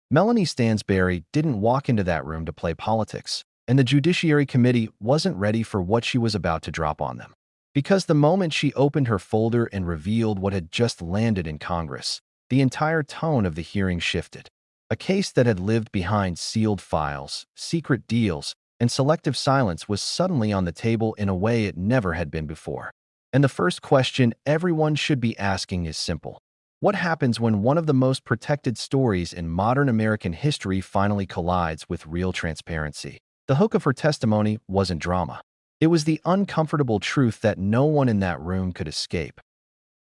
Melanie Stansbury didn't walk into that room to play politics, and the Judiciary Committee wasn't ready for what she was about to drop on them. Because the moment she opened her folder and revealed what had just landed in Congress, the entire tone of the hearing shifted. A case that had lived behind sealed files, secret deals, and selective silence was suddenly on the table in a way it never had been before. And the first question everyone should be asking is simple. What happens when one of the most protected stories in modern American history finally collides with real transparency? The hook of her testimony wasn't drama. It was the uncomfortable truth that no one in that room could escape.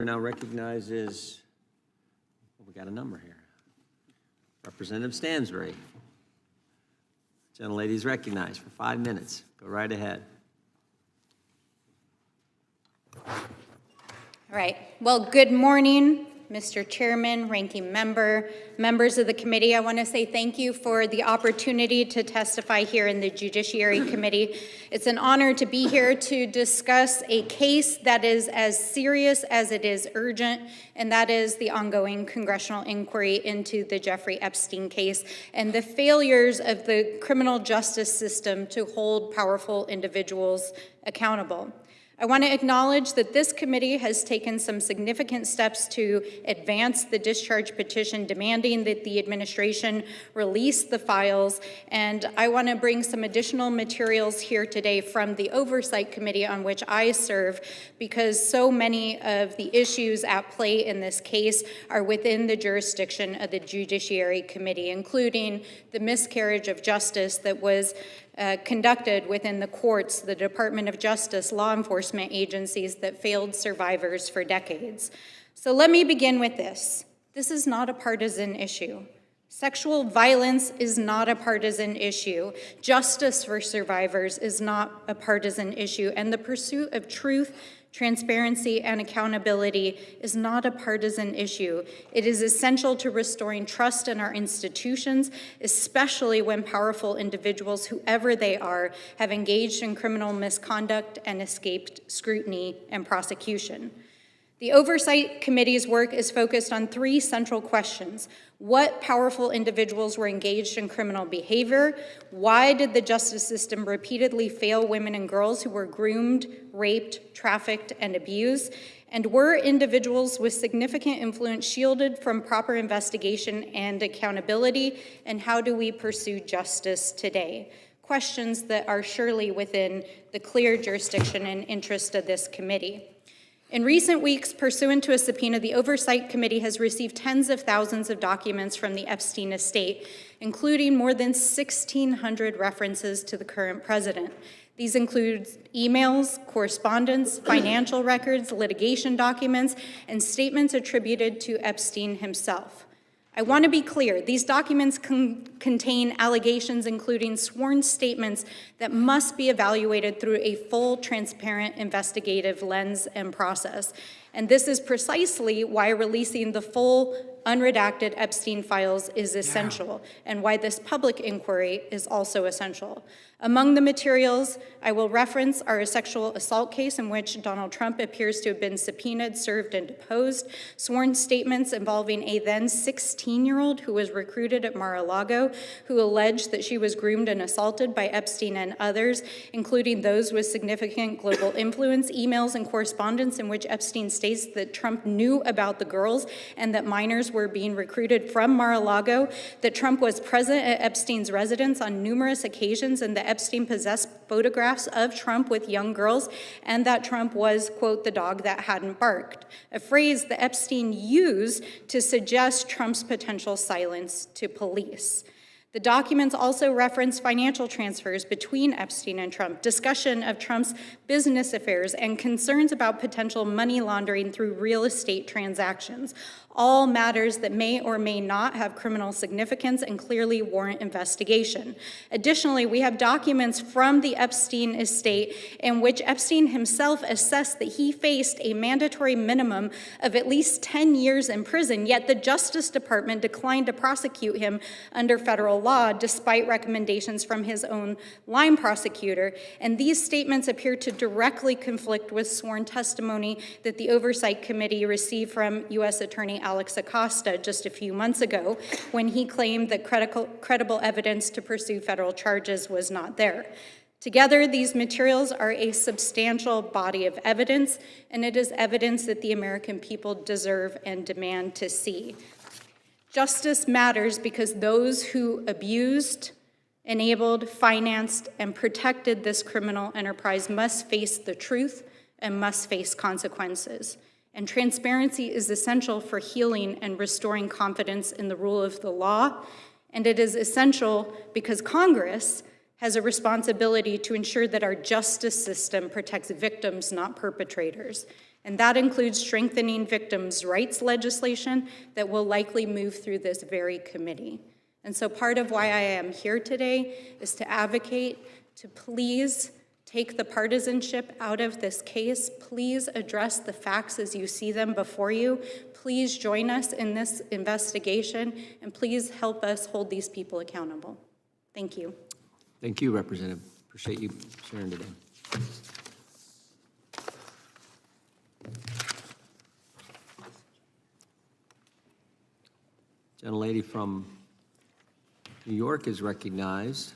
Now recognizes, we got a number here. Representative Stansbury. Gentlelady is recognized for 5 minutes. Go right ahead. All right. Well, good morning, Mr. Chairman, Ranking Member, members of the committee. I want to say thank you for the opportunity to testify here in the Judiciary Committee. It's an honor to be here to discuss a case that is as serious as it is urgent, and that is the ongoing congressional inquiry into the Jeffrey Epstein case and the failures of the criminal justice system to hold powerful individuals accountable. I want to acknowledge that this committee has taken some significant steps to advance the discharge petition demanding that the administration release the files, and I want to bring some additional materials here today from the Oversight Committee on which I serve, because so many of the issues at play in this case are within the jurisdiction of the Judiciary Committee, including the miscarriage of justice that was conducted within the courts, the Department of Justice, law enforcement agencies that failed survivors for decades. So let me begin with this. This is not a partisan issue. Sexual violence is not a partisan issue. Justice for survivors is not a partisan issue. And the pursuit of truth, transparency, and accountability is not a partisan issue. It is essential to restoring trust in our institutions, especially when powerful individuals, whoever they are, have engaged in criminal misconduct and escaped scrutiny and prosecution. The Oversight Committee's work is focused on 3 central questions. What powerful individuals were engaged in criminal behavior? Why did the justice system repeatedly fail women and girls who were groomed, raped, trafficked, and abused? And were individuals with significant influence shielded from proper investigation and accountability? And how do we pursue justice today? Questions that are surely within the clear jurisdiction and interest of this committee. In recent weeks, pursuant to a subpoena, the Oversight Committee has received tens of thousands of documents from the Epstein estate, including more than 1,600 references to the current president. These include emails, correspondence, financial records, litigation documents, and statements attributed to Epstein himself. I want to be clear, these documents contain allegations including sworn statements that must be evaluated through a full, transparent, investigative lens and process. And this is precisely why releasing the full, unredacted Epstein files is essential, and why this public inquiry is also essential. Among the materials I will reference are a sexual assault case in which Donald Trump appears to have been subpoenaed, served, and deposed, sworn statements involving a then 16-year-old who was recruited at Mar-a-Lago, who alleged that she was groomed and assaulted by Epstein and others, including those with significant global influence, emails and correspondence in which Epstein states that Trump knew about the girls and that minors were being recruited from Mar-a-Lago, that Trump was present at Epstein's residence on numerous occasions, and that Epstein possessed photographs of Trump with young girls, and that Trump was, quote, the dog that hadn't barked, a phrase that Epstein used to suggest Trump's potential silence to police. The documents also reference financial transfers between Epstein and Trump, discussion of Trump's business affairs, and concerns about potential money laundering through real estate transactions, all matters that may or may not have criminal significance and clearly warrant investigation. Additionally, we have documents from the Epstein estate in which Epstein himself assessed that he faced a mandatory minimum of at least 10 years in prison, yet the Justice Department declined to prosecute him under federal federal law despite recommendations from his own line prosecutor. And these statements appear to directly conflict with sworn testimony that the Oversight Committee received from U.S. Attorney Alex Acosta just a few months ago when he claimed that credible evidence to pursue federal charges was not there. Together, these materials are a substantial body of evidence, and it is evidence that the American people deserve and demand to see. Justice matters because those who abused, enabled, financed, and protected this criminal enterprise must face the truth and must face consequences. And transparency is essential for healing and restoring confidence in the rule of the law, and it is essential because Congress has a responsibility to ensure that our justice system protects victims, not perpetrators. And that includes strengthening victims' rights legislation that will likely move through this very committee. And so part of why I am here today is to advocate to please take the partisanship out of this case. Please address the facts as you see them before you. Please join us in this investigation, and please help us hold these people accountable. Thank you. Thank you, Representative. Appreciate you sharing today. Gentlelady from New York is recognized.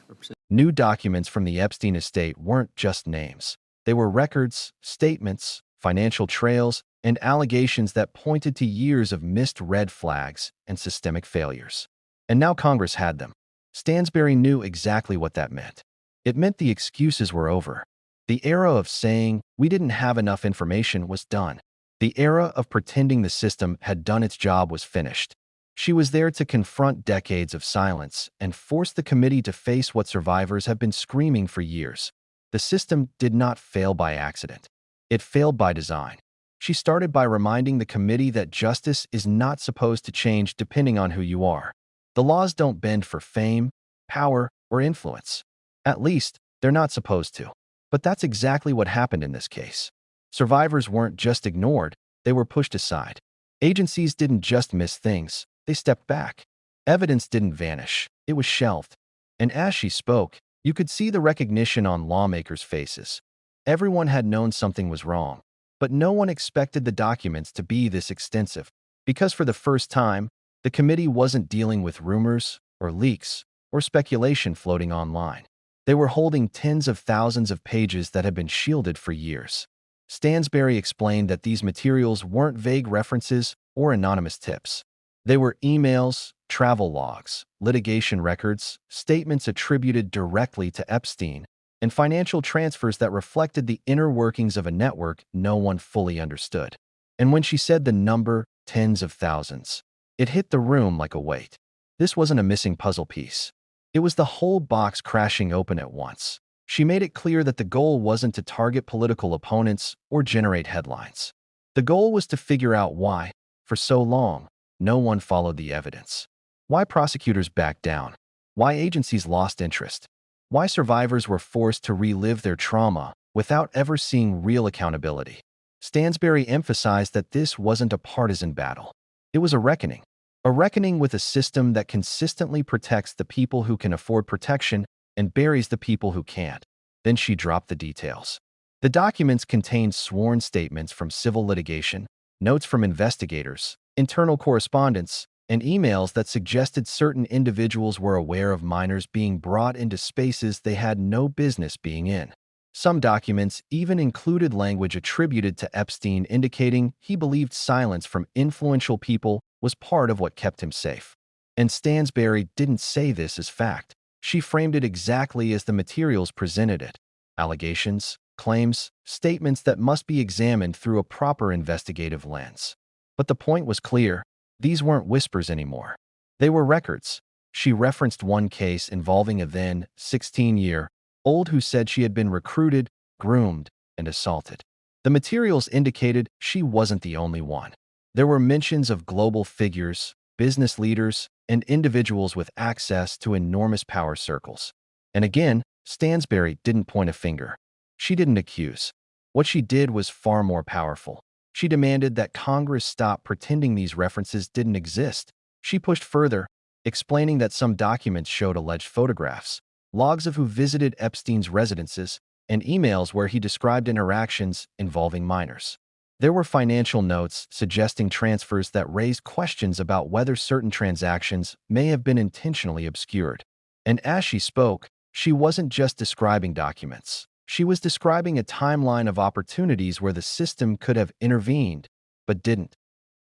New documents from the Epstein estate weren't just names. They were records, statements, financial trails, and allegations that pointed to years of missed red flags and systemic failures. And now Congress had them. Stansbury knew exactly what that meant. It meant the excuses were over. The era of saying, "we didn't have enough information," was done. The era of pretending the system had done its job was finished. She was there to confront decades of silence and force the committee to face what survivors have been screaming for years. The system did not fail by accident. It failed by design. She started by reminding the committee that justice is not supposed to change depending on who you are. The laws don't bend for fame, power, or influence. At least, they're not supposed to. But that's exactly what happened in this case. Survivors weren't just ignored, they were pushed aside. Agencies didn't just miss things, they stepped back. Evidence didn't vanish, it was shelved. And as she spoke, you could see the recognition on lawmakers' faces. Everyone had known something was wrong, but no one expected the documents to be this extensive. Because for the first time, the committee wasn't dealing with rumors or leaks or speculation floating online. They were holding tens of thousands of pages that had been shielded for years. Stansbury explained that these materials weren't vague references or anonymous tips. They were emails, travel logs, litigation records, statements attributed directly to Epstein, and financial transfers that reflected the inner workings of a network no one fully understood. And when she said the number, tens of thousands, it hit the room like a weight. This wasn't a missing puzzle piece. It was the whole box crashing open at once. She made it clear that the goal wasn't to target political opponents or generate headlines. The goal was to figure out why, for so long, no one followed the evidence. Why prosecutors backed down. Why agencies lost interest. Why survivors were forced to relive their trauma without ever seeing real accountability. Stansbury emphasized that this wasn't a partisan battle. It was a reckoning. A reckoning with a system that consistently protects the people who can afford protection and buries the people who can't. Then she dropped the details. The documents contained sworn statements from civil litigation, notes from investigators, internal correspondence, and emails that suggested certain individuals were aware of minors being brought into spaces they had no business being in. Some documents even included language attributed to Epstein indicating he believed silence from influential people was part of what kept him safe. And Stansbury didn't say this as fact. She framed it exactly as the materials presented it. Allegations, claims, statements that must be examined through a proper investigative lens. But the point was clear. These weren't whispers anymore. They were records. She referenced one case involving a then 16-year-old who said she had been recruited, groomed, and assaulted. The materials indicated she wasn't the only one. There were mentions of global figures, business leaders, and individuals with access to enormous power circles. And again, Stansbury didn't point a finger. She didn't accuse. What she did was far more powerful. She demanded that Congress stop pretending these references didn't exist. She pushed further. explaining that some documents showed alleged photographs, logs of who visited Epstein's residences, and emails where he described interactions involving minors. There were financial notes suggesting transfers that raised questions about whether certain transactions may have been intentionally obscured. And as she spoke, she wasn't just describing documents. She was describing a timeline of opportunities where the system could have intervened, but didn't.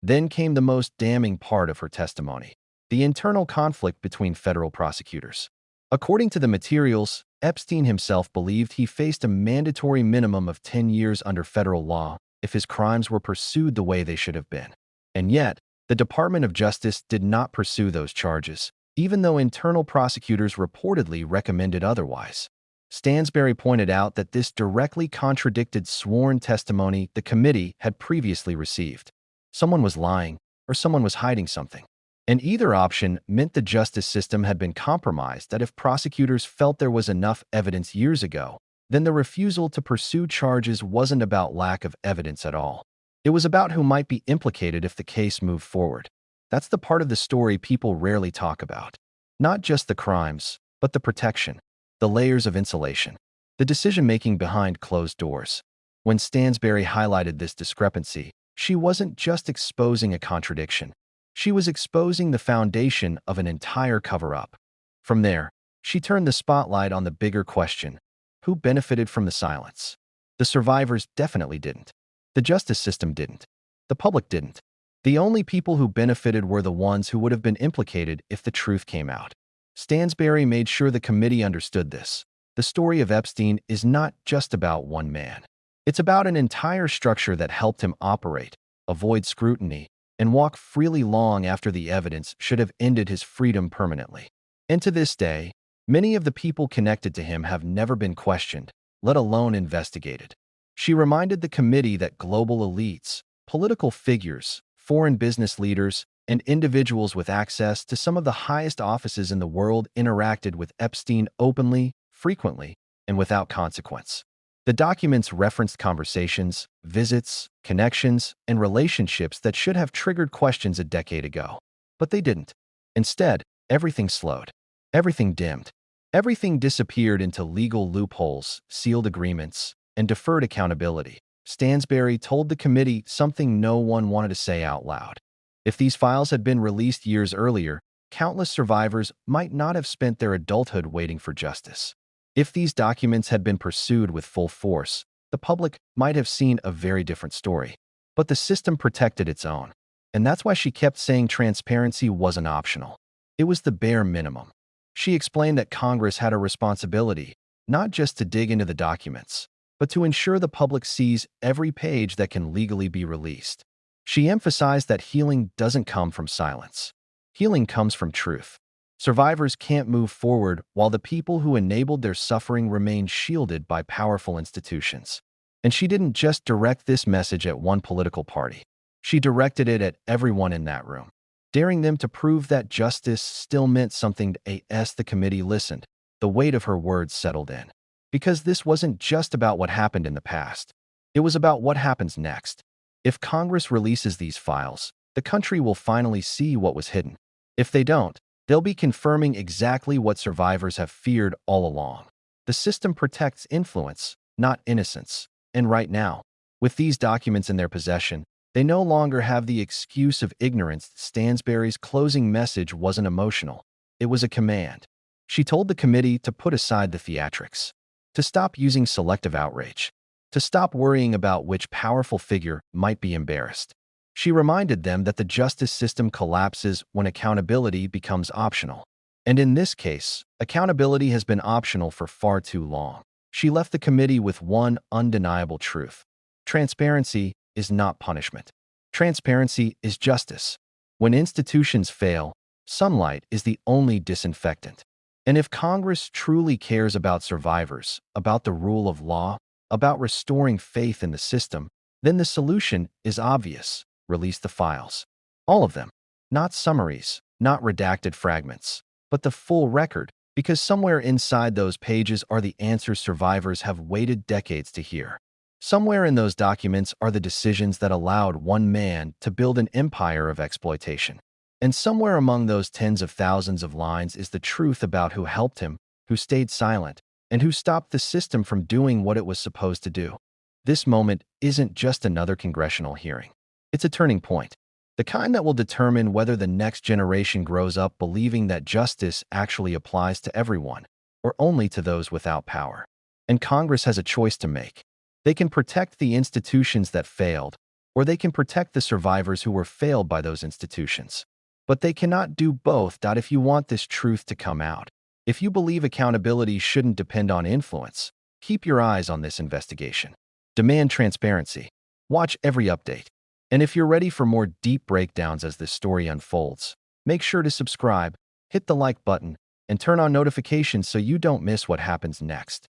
Then came the most damning part of her testimony: the internal conflict between federal prosecutors. According to the materials, Epstein himself believed he faced a mandatory minimum of 10 years under federal law if his crimes were pursued the way they should have been. And yet, the Department of Justice did not pursue those charges, even though internal prosecutors reportedly recommended otherwise. Stansbury pointed out that this directly contradicted sworn testimony the committee had previously received. Someone was lying, or someone was hiding something. And either option meant the justice system had been compromised, that if prosecutors felt there was enough evidence years ago, then the refusal to pursue charges wasn't about lack of evidence at all. It was about who might be implicated if the case moved forward. That's the part of the story people rarely talk about. Not just the crimes, but the protection, the layers of insulation, the decision-making behind closed doors. When Stansbury highlighted this discrepancy, she wasn't just exposing a contradiction. She was exposing the foundation of an entire cover-up. From there, she turned the spotlight on the bigger question: who benefited from the silence? The survivors definitely didn't. The justice system didn't. The public didn't. The only people who benefited were the ones who would have been implicated if the truth came out. Stansbury made sure the committee understood this. The story of Epstein is not just about one man. It's about an entire structure that helped him operate, avoid scrutiny, and walk freely long after the evidence should have ended his freedom permanently. And to this day, many of the people connected to him have never been questioned, let alone investigated. She reminded the committee that global elites, political figures, foreign business leaders, and individuals with access to some of the highest offices in the world interacted with Epstein openly, frequently, and without consequence. The documents referenced conversations, visits, connections, and relationships that should have triggered questions a decade ago. But they didn't. Instead, everything slowed. Everything dimmed. Everything disappeared into legal loopholes, sealed agreements, and deferred accountability. Stansbury told the committee something no one wanted to say out loud. If these files had been released years earlier, countless survivors might not have spent their adulthood waiting for justice. If these documents had been pursued with full force, the public might have seen a very different story. But the system protected its own. And that's why she kept saying transparency wasn't optional. It was the bare minimum. She explained that Congress had a responsibility, not just to dig into the documents, but to ensure the public sees every page that can legally be released. She emphasized that healing doesn't come from silence. Healing comes from truth. Survivors can't move forward while the people who enabled their suffering remain shielded by powerful institutions. And she didn't just direct this message at one political party. She directed it at everyone in that room, daring them to prove that justice still meant something to as the committee listened. The weight of her words settled in. Because this wasn't just about what happened in the past. It was about what happens next. If Congress releases these files, the country will finally see what was hidden. If they don't, they'll be confirming exactly what survivors have feared all along. The system protects influence, not innocence. And right now, with these documents in their possession, they no longer have the excuse of ignorance. Stansbury's closing message wasn't emotional. It was a command. She told the committee to put aside the theatrics, to stop using selective outrage, to stop worrying about which powerful figure might be embarrassed. She reminded them that the justice system collapses when accountability becomes optional. And in this case, accountability has been optional for far too long. She left the committee with one undeniable truth. Transparency is not punishment. Transparency is justice. When institutions fail, sunlight is the only disinfectant. And if Congress truly cares about survivors, about the rule of law, about restoring faith in the system, then the solution is obvious. Release the files. All of them. Not summaries, not redacted fragments, but the full record, because somewhere inside those pages are the answers survivors have waited decades to hear. Somewhere in those documents are the decisions that allowed one man to build an empire of exploitation. And somewhere among those tens of thousands of lines is the truth about who helped him, who stayed silent, and who stopped the system from doing what it was supposed to do. This moment isn't just another congressional hearing. It's a turning point, the kind that will determine whether the next generation grows up believing that justice actually applies to everyone, or only to those without power. And Congress has a choice to make. They can protect the institutions that failed, or they can protect the survivors who were failed by those institutions. But they cannot do both. If you want this truth to come out, if you believe accountability shouldn't depend on influence, keep your eyes on this investigation. Demand transparency. Watch every update. And if you're ready for more deep breakdowns as this story unfolds, make sure to subscribe, hit the like button, and turn on notifications so you don't miss what happens next.